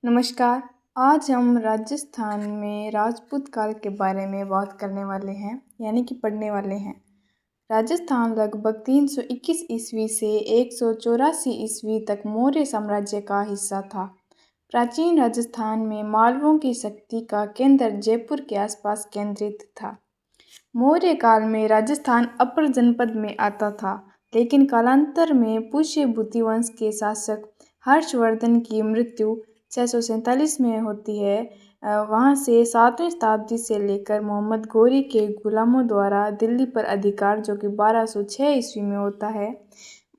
नमस्कार। आज हम राजस्थान में राजपूत काल के बारे में बात करने वाले हैं, यानी कि पढ़ने वाले हैं। राजस्थान लगभग 321 ईस्वी से 184 ईस्वी तक मौर्य साम्राज्य का हिस्सा था। प्राचीन राजस्थान में मालवों की शक्ति का केंद्र जयपुर के आसपास केंद्रित था। मौर्य काल में राजस्थान अपर जनपद में आता था, लेकिन कालांतर में पुष्यभूति वंश के शासक हर्षवर्धन की मृत्यु 647 में होती है। वहाँ से 7वीं शताब्दी से लेकर मोहम्मद घोरी के गुलामों द्वारा दिल्ली पर अधिकार, जो कि 1206 ईस्वी में होता है।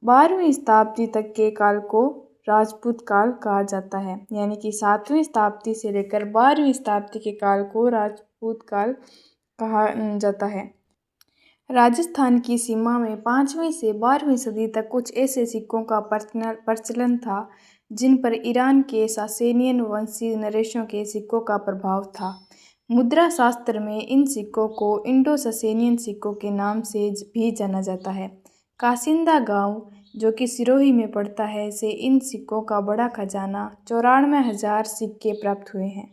12वीं शताब्दी तक के काल को राजपूत काल कहा जाता है, यानी कि 7वीं शताब्दी से लेकर 12वीं शताब्दी के काल को राजपूत काल कहा जाता है। राजस्थान की सीमा में 5वीं से 12वीं सदी तक कुछ ऐसे सिक्कों का प्रचलन था जिन पर ईरान के सासेनियन वंशी नरेशों के सिक्कों का प्रभाव था। मुद्रा शास्त्र में इन सिक्कों को इंडो सासेनियन सिक्कों के नाम से भी जाना जाता है। कासिंदा गांव, जो कि सिरोही में पड़ता है, से इन सिक्कों का बड़ा खजाना 94,000 सिक्के प्राप्त हुए हैं।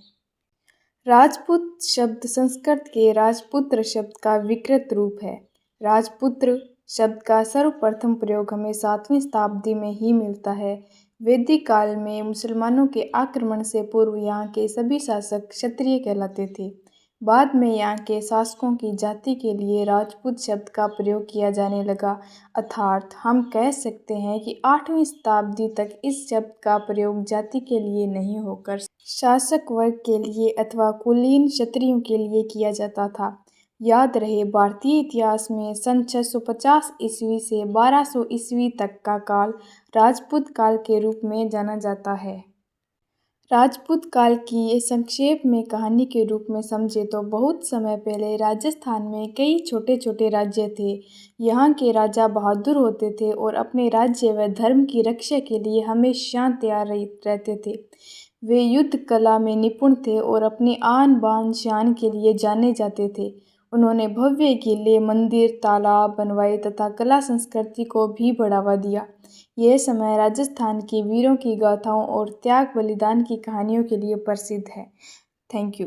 राजपूत शब्द संस्कृत के राजपुत्र शब्द का विकृत रूप है। राजपुत्र शब्द का सर्वप्रथम प्रयोग हमें 7वीं शताब्दी में ही मिलता है। वैदिक काल में मुसलमानों के आक्रमण से पूर्व यहाँ के सभी शासक क्षत्रिय कहलाते थे। बाद में यहाँ के शासकों की जाति के लिए राजपूत शब्द का प्रयोग किया जाने लगा। अर्थात हम कह सकते हैं कि 8वीं शताब्दी तक इस शब्द का प्रयोग जाति के लिए नहीं होकर शासक वर्ग के लिए अथवा कुलीन क्षत्रियों के लिए किया जाता था। याद रहे, भारतीय इतिहास में सन 650 ईस्वी से 1200 ईस्वी तक का काल राजपूत काल के रूप में जाना जाता है। राजपूत काल की संक्षेप में कहानी के रूप में समझे तो बहुत समय पहले राजस्थान में कई छोटे छोटे राज्य थे। यहाँ के राजा बहादुर होते थे और अपने राज्य व धर्म की रक्षा के लिए हमेशा तैयार रहते थे। वे युद्ध कला में निपुण थे और अपनी आन बान शान के लिए जाने जाते थे। उन्होंने भव्य किले, मंदिर, तालाब बनवाए तथा कला संस्कृति को भी बढ़ावा दिया। यह समय राजस्थान के वीरों की गाथाओं और त्याग बलिदान की कहानियों के लिए प्रसिद्ध है। Thank you.